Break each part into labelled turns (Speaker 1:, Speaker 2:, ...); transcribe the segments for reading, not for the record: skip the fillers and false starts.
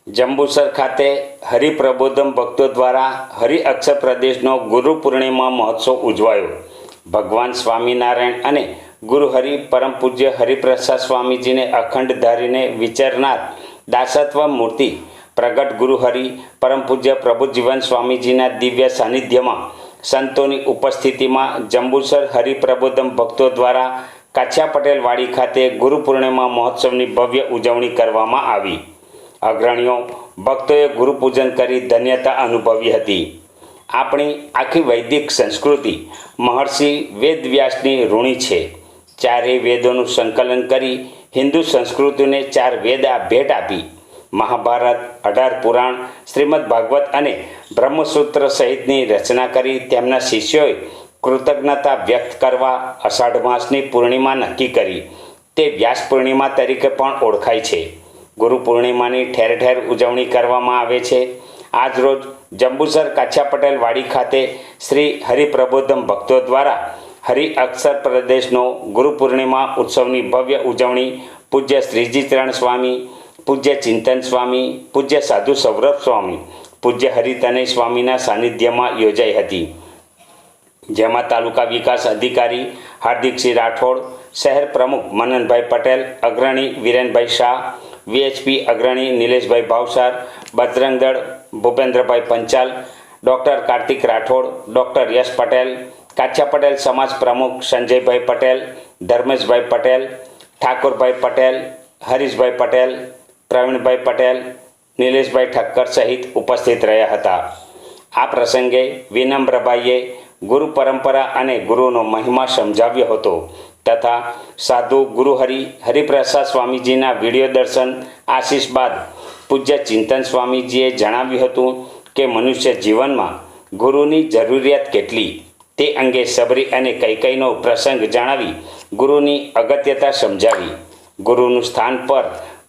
Speaker 1: જંબુસર ખાતે હરિપ્રબોધમ ભક્તો દ્વારા હરિ અક્ષર પ્રદેશનો ગુરુ પૂર્ણિમા મહોત્સવ ઉજવાયો। ભગવાન સ્વામિનારાયણ અને ગુરુ હરિ પરમ પૂજ્ય હરિપ્રસાદ સ્વામીજીને અખંડ ધારીને વિચરનાર દાસત્વ મૂર્તિ પ્રગટ ગુરુ હરિ પરમ પૂજ્ય પ્રભુજીવન સ્વામીજીના દિવ્ય સાનિધ્યમાં સંતોની ઉપસ્થિતિમાં જંબુસર હરિપ્રબોધમ ભક્તો દ્વારા કાછિયા પટેલ વાડી ખાતે ગુરુ પૂર્ણિમા મહોત્સવની ભવ્ય ઉજવણી કરવામાં આવી। અગ્રણીઓ ભક્તોએ ગુરુ પૂજન કરી ધન્યતા અનુભવી હતી। આપણી આખી વૈદિક સંસ્કૃતિ મહર્ષિ વેદવ્યાસની ઋણી છે। ચારેય વેદોનું સંકલન કરી હિન્દુ સંસ્કૃતિને ચાર વેદા ભેટ આપી। મહાભારત, 18 પુરાણ, શ્રીમદ ભાગવત અને બ્રહ્મસૂત્ર સહિતની રચના કરી તેમના શિષ્યોએ કૃતજ્ઞતા વ્યક્ત કરવા અષાઢ માસની પૂર્ણિમા નક્કી કરી। તે વ્યાસ પૂર્ણિમા તરીકે પણ ઓળખાય છે। ગુરુ પૂર્ણિમાની ઠેર ઠેર ઉજવણી કરવામાં આવે છે। આજરોજ જંબુસર કાછિયા પટેલ વાડી ખાતે શ્રી હરિપ્રબોધમ ભક્તો દ્વારા હરિ અક્ષર પ્રદેશનો ગુરુ પૂર્ણિમા ઉત્સવની ભવ્ય ઉજવણી પૂજ્ય શ્રીજી ચરણ સ્વામી, પૂજ્ય ચિંતન સ્વામી, પૂજ્ય સાધુ સૌરભ સ્વામી, પૂજ્ય હરિતનય સ્વામીના સાનિધ્યમાં યોજાઈ હતી। જેમાં તાલુકા વિકાસ અધિકારી હાર્દિકસિંહ રાઠોડ, શહેર પ્રમુખ મનનભાઈ પટેલ, અગ્રણી વિરેનભાઈ શાહ, વીએચપી અગ્રણી નિલેશભાઈ ભાવસાર, બજરંગ દળ ભૂપેન્દ્રભાઈ પંચાલ, ડૉક્ટર કાર્તિક રાઠોડ, ડૉક્ટર યશ પટેલ, કાછિયા પટેલ સમાજ પ્રમુખ સંજયભાઈ પટેલ, ધર્મેશભાઈ પટેલ, ઠાકોરભાઈ પટેલ, હરીશભાઈ પટેલ, પ્રવીણભાઈ પટેલ, નિલેશભાઈ ઠક્કર સહિત ઉપસ્થિત રહ્યા હતા। આ પ્રસંગે વિનમ્રભાઈએ ગુરુ પરંપરા અને ગુરુનો મહિમા સમજાવ્યો હતો તથા સાધુ ગુરુ હરિપ્રસાદ સ્વામીજીના વિડીયો દર્શન આશીષ બાદ પૂજ્ય ચિંતન સ્વામીજીએ જણાવ્યું હતું કે મનુષ્ય જીવનમાં ગુરુની જરૂરિયાત કેટલી તે અંગે સબરી અને કૈકેયીનો પ્રસંગ જણાવી ગુરુની અગત્યતા સમજાવી। ગુરુનું સ્થાન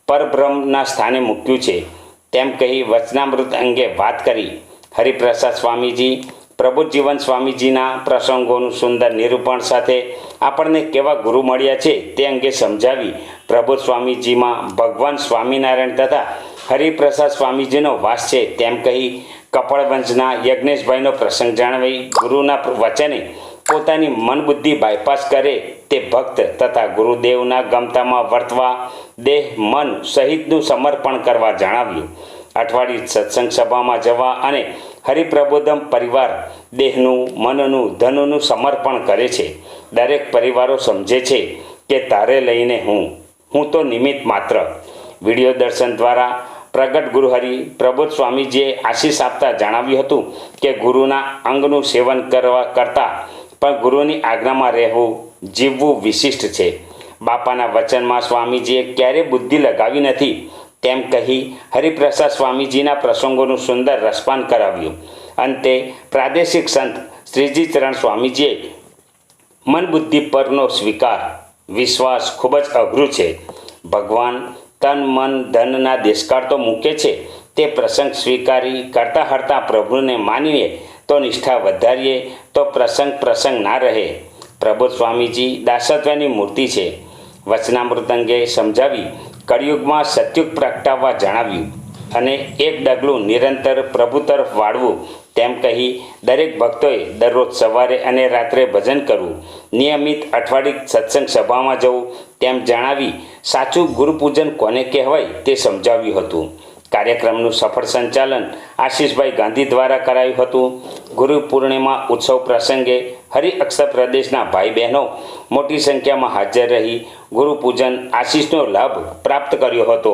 Speaker 1: પરબ્રહ્મના સ્થાને મૂક્યું છે તેમ કહી વચનામૃત અંગે વાત કરી। હરિપ્રસાદ સ્વામીજી પ્રભુજીવન સ્વામીજીના પ્રસંગોનું સુંદર નિરૂપણ સાથે આપણને કેવા ગુરુ મળ્યા છે તે અંગે સમજાવી પ્રભુ સ્વામીજીમાં ભગવાન સ્વામિનારાયણ તથા હરિપ્રસાદ સ્વામીજીનો વાસ છે તેમ કહી કપડવંશના યજ્ઞેશભાઈનો પ્રસંગ જણાવી ગુરુના વચને પોતાની મન બુદ્ધિ બાયપાસ કરે તે ભક્ત તથા ગુરુદેવના ગમતામાં વર્તવા દેહ મન સહિતનું સમર્પણ કરવા જણાવ્યું। અઠવાડિયે સત્સંગ સભામાં જવા અને હરિપ્રબોધમ પરિવાર દેહનું મનનું ધનનું સમર્પણ કરે છે। દરેક પરિવારો સમજે છે કે તારે લઈને હું તો નિમિત્ત માત્ર। વિડીયો દર્શન દ્વારા પ્રગટ ગુરુ પ્રબોધ સ્વામીજીએ આશીષ આપતા જણાવ્યું હતું કે ગુરુના અંગનું સેવન કરતાં પણ ગુરુની આજ્ઞામાં રહેવું જીવવું વિશિષ્ટ છે। બાપાના વચનમાં સ્વામીજીએ ક્યારેય બુદ્ધિ લગાવી નથી તેમ કહી હરિપ્રસાદ સ્વામીજીના પ્રસંગોનું સુંદર રસપાન કરાવ્યું। અંતે પ્રાદેશિક સંત શ્રીજી ચરણ સ્વામીજીએ મન બુદ્ધિ પરનો સ્વીકાર વિશ્વાસ ખૂબ જ અઘરું છે। ભગવાન તન મન ધનના દેશકાળ તો મૂકે છે તે પ્રસંગ સ્વીકારી કરતા હરતા પ્રભુને માનીએ તો નિષ્ઠા વધારીએ તો પ્રસંગ ના રહે। પ્રબોધ સ્વામીજી દાસત્વની મૂર્તિ છે। વચનામૃત અંગે સમજાવી કળિયુગમાં સત્યુગ પ્રગટાવવા જણાવ્યું અને એક ડગલું નિરંતર પ્રભુ તરફ વાળવું તેમ કહી દરેક ભક્તોએ દરરોજ સવારે અને રાત્રે ભજન કરવું, નિયમિત અઠવાડિક સત્સંગ સભામાં જવું તેમ જણાવી સાચું ગુરુપૂજન કોને કહેવાય તે સમજાવ્યું હતું। કાર્યક્રમનું સફળ સંચાલન આશીષભાઈ ગાંધી દ્વારા કરાયું હતું। ગુરુ પૂર્ણિમા ઉત્સવ પ્રસંગે હરિ અક્ષર પ્રદેશના ભાઈ બહેનો મોટી સંખ્યામાં હાજર રહી ગુરુ પૂજન આશીષનો લાભ પ્રાપ્ત કર્યો હતો।